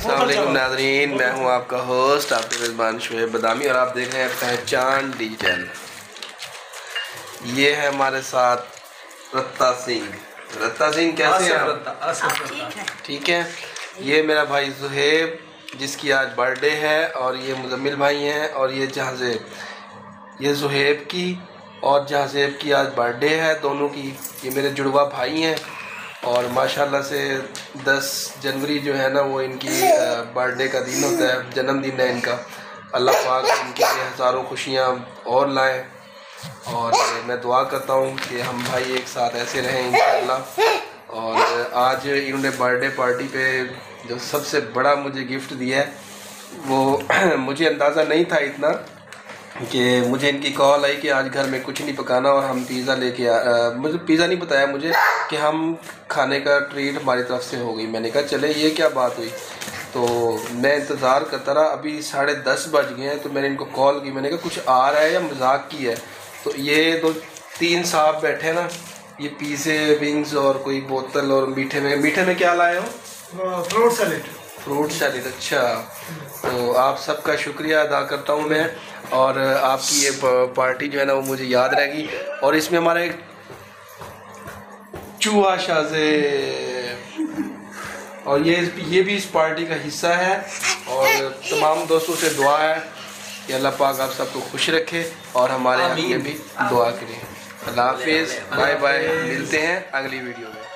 अस्सलाम वालेकुम नाज़रीन, मैं हूं आपका होस्ट आपके मेज़बान शुएब बदामी और आप देख रहे हैं पहचान डिजिटल। ये है हमारे साथ रत्ता सिंह। रत्ता सिंह कैसे हैं आप? ठीक है। ये मेरा भाई ज़ुहैब जिसकी आज बर्थडे है और ये मुज़म्मिल भाई हैं और ये जहाज़ेब। ये ज़ुहैब की और जहाज़ेब की आज बर्थडे है दोनों की। ये मेरे जुड़वा भाई हैं और माशाल्लाह से 10 जनवरी जो है ना वो इनकी बर्थडे का दिन होता है, जन्मदिन है इनका। अल्लाह पाक इनके लिए हज़ारों खुशियाँ और लाएं और मैं दुआ करता हूँ कि हम भाई एक साथ ऐसे रहें इंशाअल्लाह। और आज इन्होंने बर्थडे पार्टी पे जो सबसे बड़ा मुझे गिफ्ट दिया है वो मुझे अंदाज़ा नहीं था इतना कि मुझे इनकी कॉल आई कि आज घर में कुछ नहीं पकाना और हम पिज़्ज़ा लेके मुझे पिज़्ज़ा नहीं बताया मुझे कि हम खाने का ट्रीट हमारी तरफ से हो गई। मैंने कहा चले ये क्या बात हुई, तो मैं इंतज़ार करता रहा। अभी 10:30 बज गए हैं तो मैंने इनको कॉल की। मैंने कहा कुछ आ रहा है या मजाक की है। तो ये 2-3 साहब बैठे ना, ये पिज़्ज़े विंग्स और कोई बोतल और मीठे में क्या लाए हो? Fruit salad. फ्रूट सैलेड, अच्छा। तो आप सबका शुक्रिया अदा करता हूँ मैं और आपकी ये पार्टी जो है ना वो मुझे याद रहेगी। और इसमें हमारा एक चूहा शाज़े और ये भी इस पार्टी का हिस्सा है और तमाम दोस्तों से दुआ है कि अल्लाह पाक आप सबको खुश रखे और हमारे लिए भी दुआ करें। अल्लाह हाफिज़, बाय बाय, मिलते हैं अगली वीडियो में।